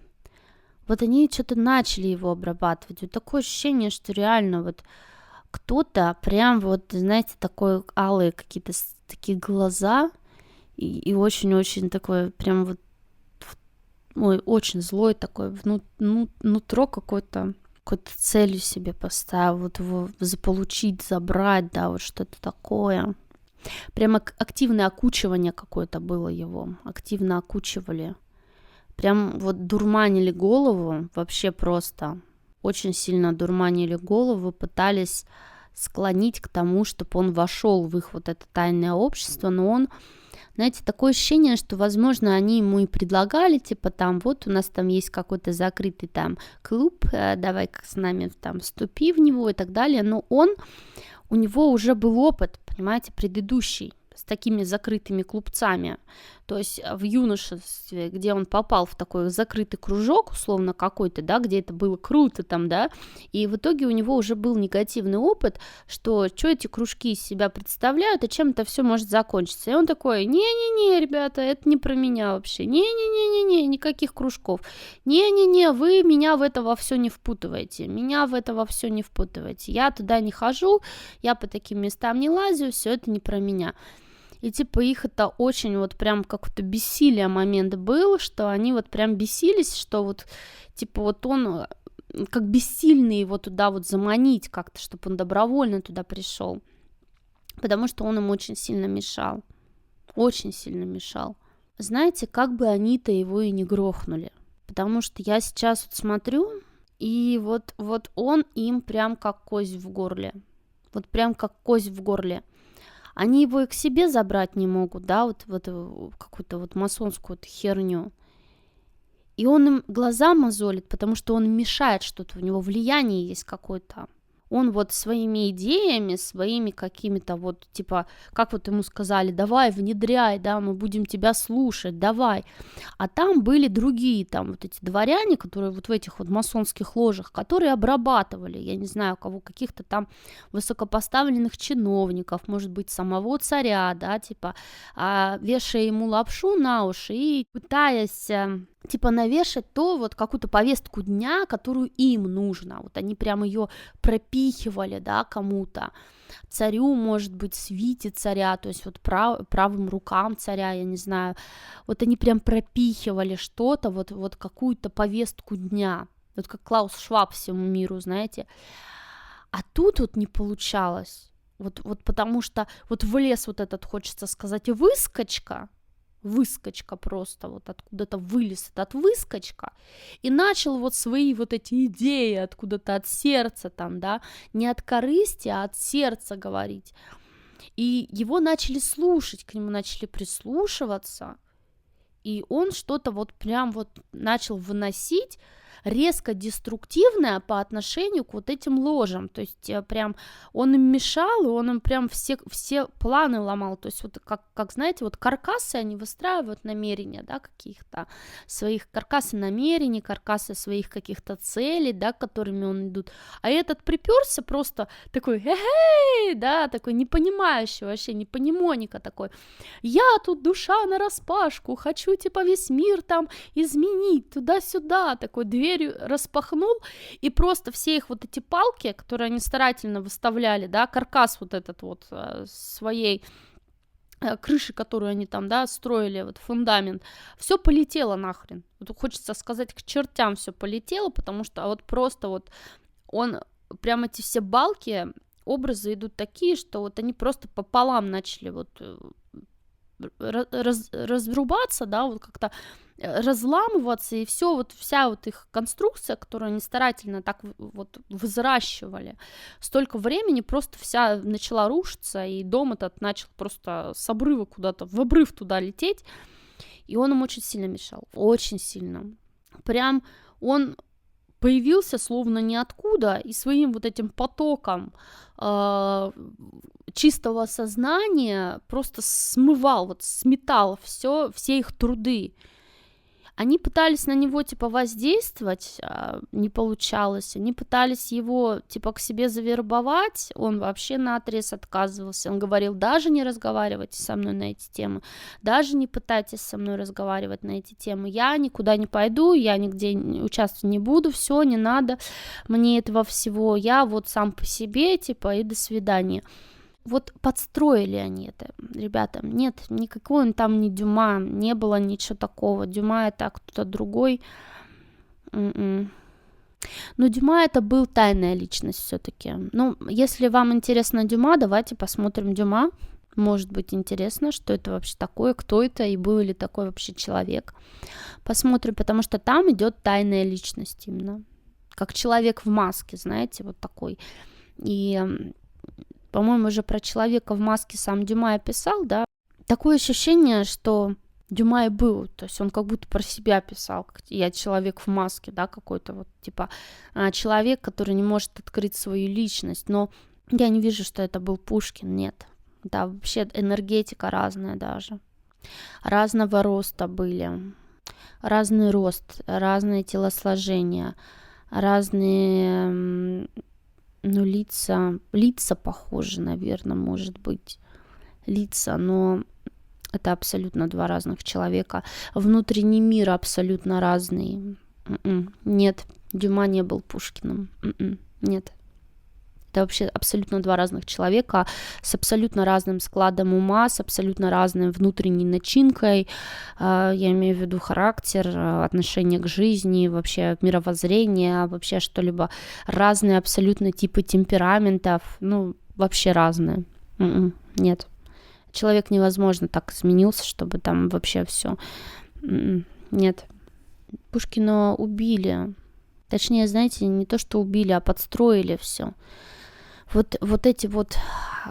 вот они что-то начали его обрабатывать. Вот такое ощущение, что реально вот кто-то прям вот, знаете, такой алые какие-то такие глаза и очень-очень такой прям вот, ой, очень злой такой, нутро какой-то целью себе поставил, вот его заполучить, забрать, да, вот что-то такое. Прямо активное окучивание какое-то было его, активно окучивали. Прям вот дурманили голову, вообще просто очень сильно дурманили голову, пытались склонить к тому, чтобы он вошел в их вот это тайное общество, но он, знаете, такое ощущение, что, возможно, они ему и предлагали, типа там, вот у нас там есть какой-то закрытый там клуб, давай-ка с нами там вступи в него и так далее, но у него уже был опыт, понимаете, предыдущий, с такими закрытыми клубцами, то есть в юношестве, где он попал в такой закрытый кружок, условно какой-то, да, где это было круто там, да, и в итоге у него уже был негативный опыт, что эти кружки из себя представляют, и чем это все может закончиться, и он такой, не-не-не, ребята, это не про меня вообще, не-не-не-не-не, никаких кружков, не-не-не, вы меня в это во все не впутываете, я туда не хожу, я по таким местам не лазю, все это не про меня. И типа их это очень вот прям какой-то бессилие момент был, что они вот прям бесились, что вот типа вот он как бессильный его туда вот заманить как-то, чтобы он добровольно туда пришел, потому что он им очень сильно мешал, очень сильно мешал. Знаете, как бы они-то его и не грохнули, потому что я сейчас вот смотрю, и вот он им прям как кость в горле, вот прям как кость в горле. Они его и к себе забрать не могут, да, вот какую-то вот масонскую вот херню. И он им глаза мозолит, потому что он мешает что-то, у него влияние есть какое-то. Он вот своими идеями, своими какими-то вот, типа, как вот ему сказали, давай, внедряй, да, мы будем тебя слушать, давай. А там были другие, там вот эти дворяне, которые вот в этих вот масонских ложах, которые обрабатывали, я не знаю, кого, каких-то там высокопоставленных чиновников, может быть, самого царя, да, типа, вешая ему лапшу на уши и пытаясь типа навешать то вот какую-то повестку дня, которую им нужно. Вот они прям ее пропихивали, да, кому-то. Царю, может быть, свите царя, то есть вот правым рукам царя, я не знаю. Вот они прям пропихивали что-то, вот какую-то повестку дня. Вот как Клаус Шваб всему миру, знаете. А тут вот не получалось. Вот потому что вот влез вот этот, хочется сказать, выскочка просто, вот откуда-то вылез этот выскочка и начал вот свои вот эти идеи откуда-то от сердца там, да, не от корысти, а от сердца говорить. И его начали слушать, к нему начали прислушиваться, и он что-то вот прям вот начал выносить, резко деструктивная по отношению к вот этим ложам, то есть прям он им мешал, и он им прям все планы ломал, то есть вот как знаете, вот каркасы они выстраивают намерения, да, каких-то своих, каркасы намерений, каркасы своих каких-то целей, да, к которыми он идут, а этот приперся просто такой, да, такой непонимающий вообще, непонимоника такой, я тут душа нараспашку, хочу типа весь мир там изменить, туда-сюда, такой дверью распахнул, и просто все их вот эти палки, которые они старательно выставляли, да, каркас вот этот вот своей крыши, которую они там, да, строили, вот фундамент, все полетело нахрен. Вот хочется сказать, к чертям все полетело, потому что вот просто вот он, прям эти все балки, образы идут такие, что вот они просто пополам начали вот разрубаться, да, вот как-то разламываться, и все, вот вся вот их конструкция, которую они старательно так вот взращивали, столько времени просто вся начала рушиться, и дом этот начал просто с обрыва куда-то, в обрыв туда лететь, и он им очень сильно мешал, очень сильно. Прям он появился словно ниоткуда и своим вот этим потоком чистого сознания просто смывал, вот сметал все их труды. Они пытались на него, типа, воздействовать, не получалось. Они пытались его, типа, к себе завербовать, он вообще наотрез отказывался. Он говорил, даже не разговаривайте со мной на эти темы, даже не пытайтесь со мной разговаривать на эти темы. Я никуда не пойду, я нигде участвовать не буду, все, не надо мне этого всего. Я вот сам по себе, типа, и до свидания. Вот подстроили они это, ребята, нет, никакой он там не Дюма, не было ничего такого, Дюма это кто-то другой, но Дюма это был тайная личность все-таки. Ну, если вам интересно Дюма, давайте посмотрим Дюма, может быть интересно, что это вообще такое, кто это и был ли такой вообще человек, посмотрим, потому что там идет тайная личность именно, как человек в маске, знаете, вот такой, и... По-моему, уже про человека в маске сам Дюма писал, да, такое ощущение, что Дюма и был, то есть он как будто про себя писал, я человек в маске, да, какой-то вот, типа, человек, который не может открыть свою личность, но я не вижу, что это был Пушкин, нет, да, вообще энергетика разная даже, разного роста были, разный рост, разное телосложение, разные... Ну, лица похожи, наверное, может быть, лица, но это абсолютно два разных человека. Внутренний мир абсолютно разный. Нет, Дюма не был Пушкиным. Нет. Это вообще абсолютно два разных человека с абсолютно разным складом ума, с абсолютно разной внутренней начинкой, я имею в виду характер, отношение к жизни, вообще мировоззрение, вообще что-либо, разные абсолютно типы темпераментов, ну, вообще разные. Нет. Человек невозможно так изменился, чтобы там вообще все. Нет. Пушкина убили. Точнее, знаете, не то, что убили, а подстроили все. Вот эти вот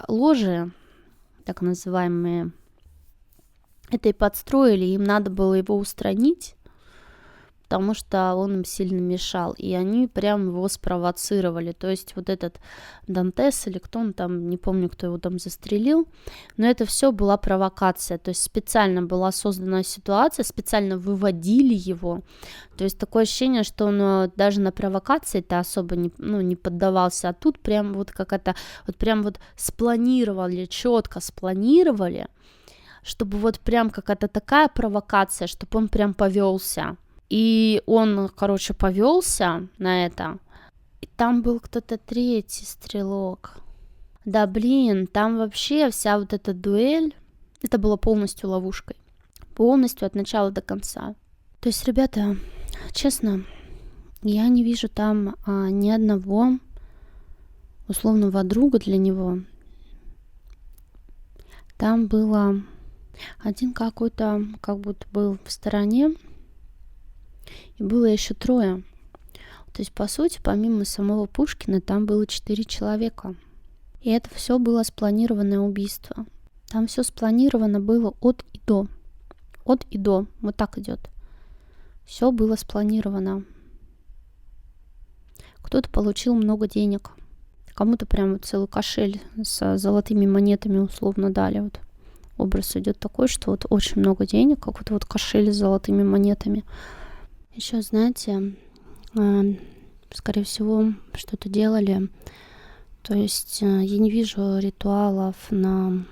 ложи, так называемые, это и подстроили, им надо было его устранить, потому что он им сильно мешал, и они прям его спровоцировали, то есть вот этот Дантес или кто он там, не помню, кто его там застрелил, но это все была провокация, то есть специально была создана ситуация, специально выводили его, то есть такое ощущение, что он даже на провокации-то особо не поддавался, а тут прям вот как это, вот прям вот спланировали, четко спланировали, чтобы вот прям какая-то такая провокация, чтобы он прям повелся. И он, короче, повелся на это. И там был кто-то третий стрелок. Да, блин, там вообще вся вот эта дуэль, это было полностью ловушкой. Полностью от начала до конца. То есть, ребята, честно, я не вижу там ни одного условного друга для него. Там было один какой-то, как будто был в стороне, и было еще трое. То есть, по сути, помимо самого Пушкина, там было 4 человека. И это все было спланированное убийство. Там все спланировано было от и до. От и до. Вот так идет. Все было спланировано. Кто-то получил много денег, кому-то прям вот целый кошель с золотыми монетами условно дали. Вот образ идет такой, что вот очень много денег, какой-то вот кошель с золотыми монетами. Еще, знаете, скорее всего, что-то делали. То есть я не вижу ритуалов на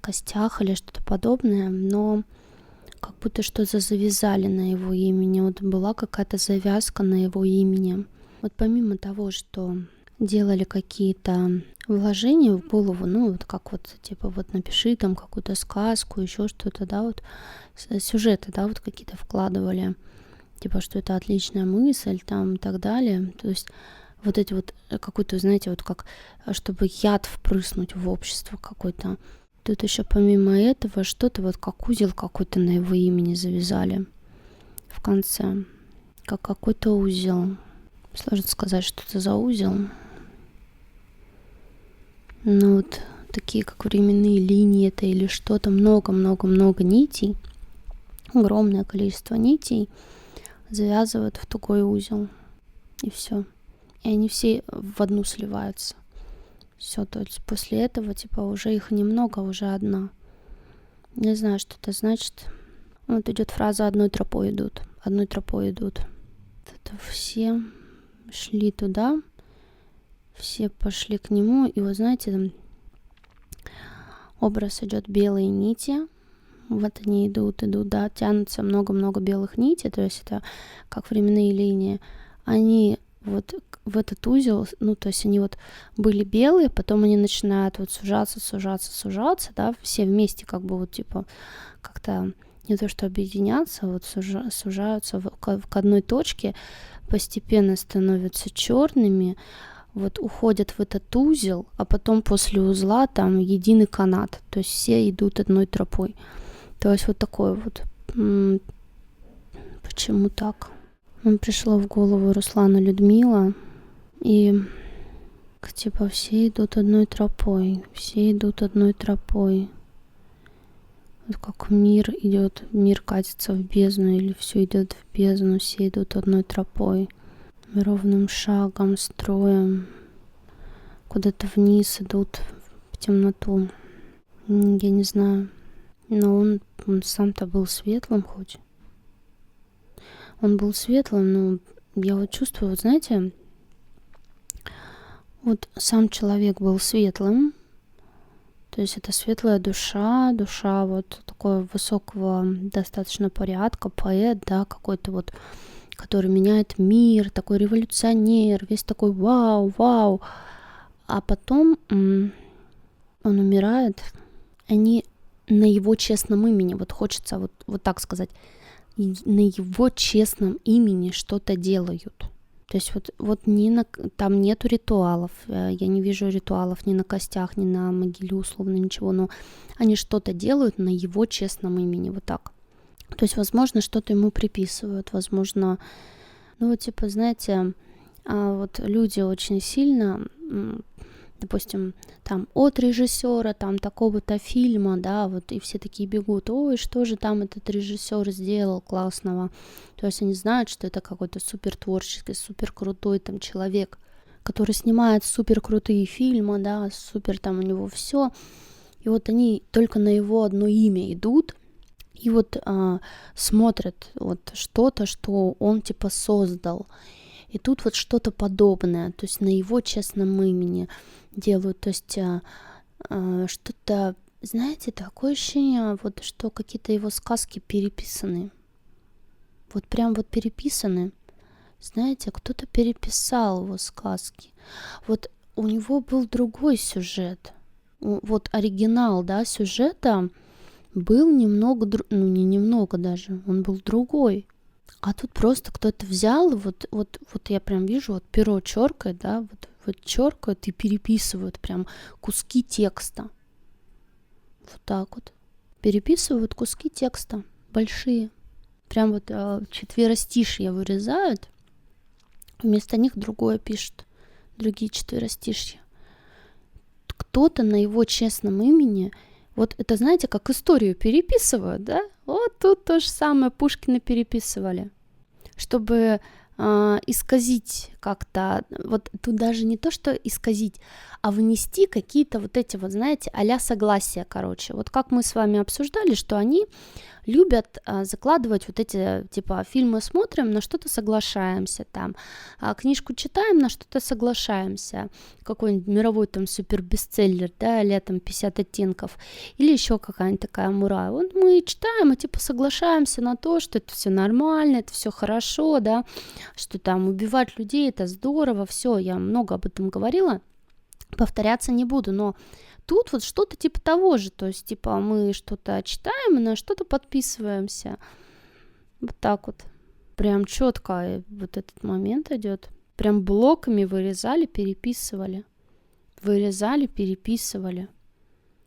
костях или что-то подобное, но как будто что-то завязали на его имени. Вот была какая-то завязка на его имени. Вот помимо того, что делали какие-то вложения в голову, ну вот как вот типа вот напиши там какую-то сказку, еще что-то, да, вот сюжеты, да, вот какие-то вкладывали, типа что это отличная мысль там и так далее. То есть вот эти вот какой-то, знаете, вот как чтобы яд впрыснуть в общество какой-то. Тут еще помимо этого что-то вот как узел какой-то на его имени завязали в конце. Как какой-то узел. Сложно сказать, что это за узел. Ну вот такие как временные линии это или что-то. Много-много-много нитей. Огромное количество нитей завязывают в тугой узел. И все. И они все в одну сливаются. Все, то есть после этого, типа, уже их немного, уже одна. Не знаю, что это значит. Вот идет фраза «одной тропой идут». Одной тропой идут. Это все шли туда, все пошли к нему. И вот знаете, там образ идет белые нити. Вот они идут, да, тянутся много-много белых нитей. То есть это как временные линии. Они вот в этот узел, ну, то есть они вот были белые, потом они начинают вот сужаться, да, все вместе как бы вот типа как-то не то что объединяться, вот сужаются к одной точке, постепенно становятся черными, вот уходят в этот узел, а потом после узла там единый канат, то есть все идут одной тропой. То есть вот такое вот. Почему так? Пришло в голову Руслана Людмила, и типа все идут одной тропой, все идут одной тропой. Вот как мир идет, мир катится в бездну, или все идет в бездну, все идут одной тропой, ровным шагом, строем, куда-то вниз идут в темноту. Я не знаю, но он сам-то был светлым хоть. Он был светлым, но я вот чувствую, вот знаете, вот сам человек был светлым, то есть это светлая душа вот такого высокого достаточно порядка, поэт, да, какой-то вот, который меняет мир, такой революционер, весь такой вау, а потом он умирает, они на его честном имени, вот хочется вот так сказать, на его честном имени что-то делают. То есть вот там нету ритуалов, я не вижу ритуалов ни на костях, ни на могиле условно, ничего, но они что-то делают на его честном имени, вот так. То есть, возможно, что-то ему приписывают, возможно, ну вот типа, знаете, вот люди очень сильно, допустим, там от режиссера, там такого-то фильма, да, вот и все такие бегут, ой, что же там этот режиссер сделал классного. То есть они знают, что это какой-то супер творческий, супер крутой там человек, который снимает супер крутые фильмы, да, супер там у него все. И вот они только на его одно имя идут и вот смотрят вот что-то, что он типа создал. И тут вот что-то подобное, то есть на его честном имени делают, то есть что-то, знаете, такое ощущение, вот что какие-то его сказки переписаны. Вот прям вот переписаны. Знаете, кто-то переписал его сказки. Вот у него был другой сюжет. Вот оригинал, да, сюжета был немного, ну не немного даже, он был другой. А тут просто кто-то взял, вот я прям вижу, вот перо черкает, да, вот черкают и переписывают прям куски текста. Вот так вот. Переписывают куски текста, большие. Прям вот четверостишья вырезают, вместо них другое пишут, другие четверостишья. Кто-то на его честном имени, вот это, знаете, как историю переписывают, да? Вот тут то же самое Пушкина переписывали, чтобы исказить как-то, вот тут даже не то, что исказить, а внести какие-то вот эти вот, знаете, а-ля согласия, короче. Вот как мы с вами обсуждали, что они любят закладывать вот эти, типа, фильмы смотрим, на что-то соглашаемся там, книжку читаем, на что-то соглашаемся, какой-нибудь мировой там супер бестселлер, да, летом 50 оттенков, или еще какая-нибудь такая мура. Вот мы читаем и типа соглашаемся на то, что это все нормально, это все хорошо, да, что там убивать людей это здорово, все, я много об этом говорила, повторяться не буду, но тут вот что-то типа того же, то есть типа мы что-то читаем и на что-то подписываемся, вот так вот, прям четко вот этот момент идет, прям блоками вырезали, переписывали,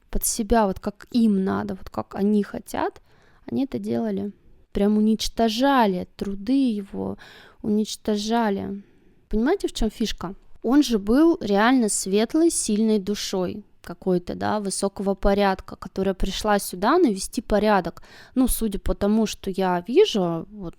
под себя, вот как им надо, вот как они хотят, они это делали, прям уничтожали труды его, уничтожали. Понимаете, в чем фишка? Он же был реально светлой, сильной душой какой-то, да, высокого порядка, которая пришла сюда навести порядок. Ну, судя по тому, что я вижу, вот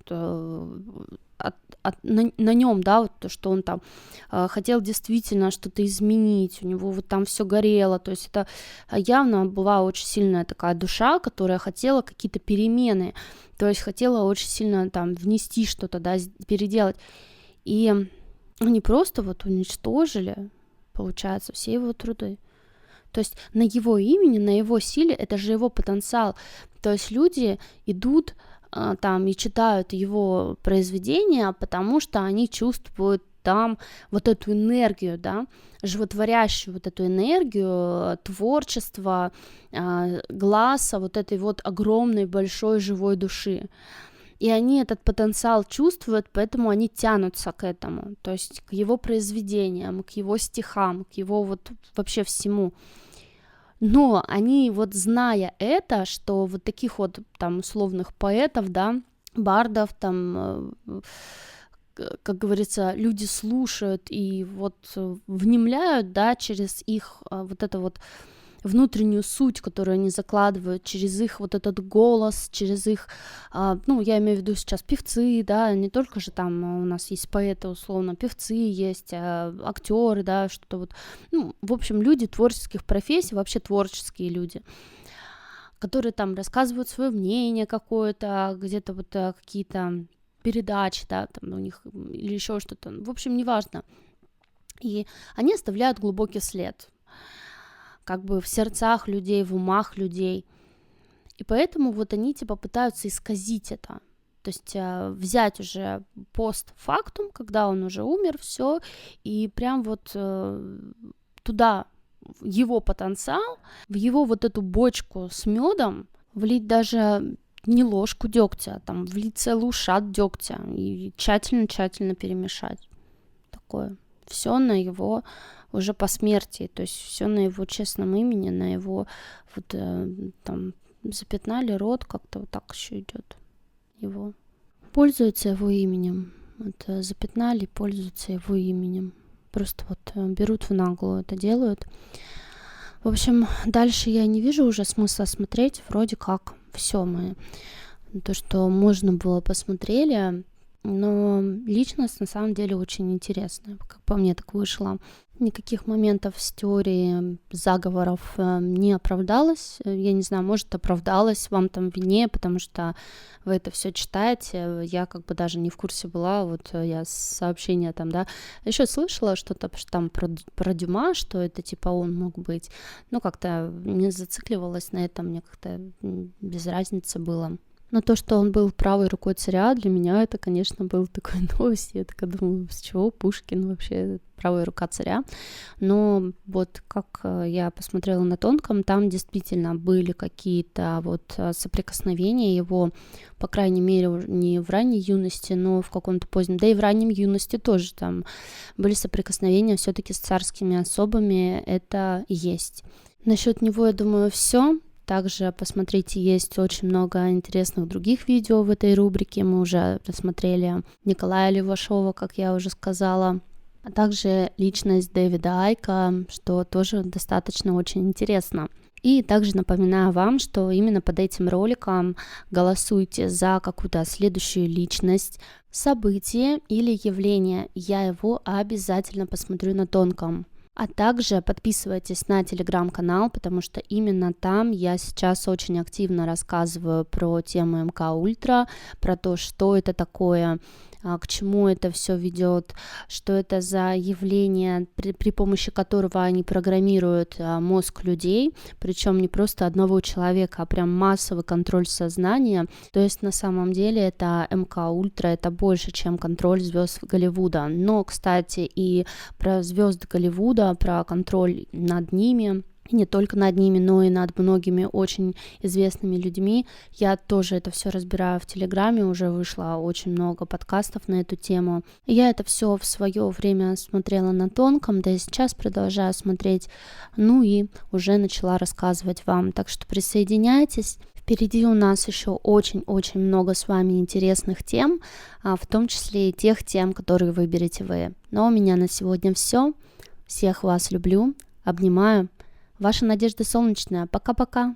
на нем, да, вот то, что он там хотел действительно что-то изменить, у него вот там все горело, то есть это явно была очень сильная такая душа, которая хотела какие-то перемены, то есть хотела очень сильно там внести что-то, да, переделать. И они просто вот уничтожили, получается, все его труды. То есть на его имени, на его силе, это же его потенциал. То есть люди идут там и читают его произведения, потому что они чувствуют там вот эту энергию, да, животворящую вот эту энергию творчества, глаза вот этой вот огромной большой живой души. И они этот потенциал чувствуют, поэтому они тянутся к этому, то есть к его произведениям, к его стихам, к его вот вообще всему. Но они вот зная это, что вот таких вот там условных поэтов, да, бардов, там, как говорится, люди слушают и вот внемляют, да, через их вот это вот внутреннюю суть, которую они закладывают, через их вот этот голос, через их, ну, я имею в виду сейчас певцы, да, не только же там у нас есть поэты, условно, певцы есть, актеры, да, что-то вот, ну, в общем, люди творческих профессий, вообще творческие люди, которые там рассказывают свое мнение какое-то, где-то вот какие-то передачи, да, там у них или еще что-то, в общем, неважно. И они оставляют глубокий след, как бы в сердцах людей, в умах людей. И поэтому вот они типа пытаются исказить это. То есть взять уже постфактум, когда он уже умер, все, и прям вот туда в его потенциал, в его вот эту бочку с медом влить даже не ложку дегтя, а там влить целый ушат дегтя и тщательно перемешать. Такое. Все на его уже посмертии, то есть все на его честном имени, на его вот там запятнали рот, как-то вот так еще идет его. Пользуются его именем, вот, запятнали, пользуются его именем. Просто вот берут в наглую это делают. В общем, дальше я не вижу уже смысла смотреть, вроде как все мы, то, что можно было, посмотрели, но личность на самом деле очень интересная, как по мне так вышло. Никаких моментов с теорией заговоров не оправдалось. Я не знаю, может, оправдалось, вам там виднее, потому что вы это все читаете. Я как бы даже не в курсе была, вот я сообщения там, да, еще слышала что-то там про Дюма, что это типа он мог быть. Но как-то не зацикливалась на этом, мне как-то без разницы было. Но то, что он был правой рукой царя, для меня это, конечно, был такой новость. Я такая думаю, с чего Пушкин вообще правая рука царя? Но вот как я посмотрела на тонком, там действительно были какие-то вот соприкосновения его, по крайней мере, не в ранней юности, но в каком-то позднем, да и в раннем юности тоже там были соприкосновения все-таки с царскими особами, это есть. Насчет него, я думаю, все. Также посмотрите, есть очень много интересных других видео в этой рубрике. Мы уже рассмотрели Николая Левашова, как я уже сказала, а также личность Дэвида Айка, что тоже достаточно очень интересно. И также напоминаю вам, что именно под этим роликом голосуйте за какую-то следующую личность, событие или явление. Я его обязательно посмотрю на тонком. А также подписывайтесь на телеграм-канал, потому что именно там я сейчас очень активно рассказываю про тему МК Ультра, про то, что это такое, к чему это все ведет, что это за явление, при помощи которого они программируют мозг людей, причем не просто одного человека, а прям массовый контроль сознания. То есть на самом деле это МК Ультра, это больше, чем контроль звезд Голливуда. Но, кстати, и про звезд Голливуда, про контроль над ними, и не только над ними, но и над многими очень известными людьми. Я тоже это все разбираю в Телеграме, уже вышло очень много подкастов на эту тему. Я это все в свое время смотрела на тонком, да и сейчас продолжаю смотреть, ну и уже начала рассказывать вам. Так что присоединяйтесь. Впереди у нас еще очень-очень много с вами интересных тем, в том числе и тех тем, которые выберете вы. Но у меня на сегодня все. Всех вас люблю, обнимаю. Ваша Надежда Солнечная. Пока-пока.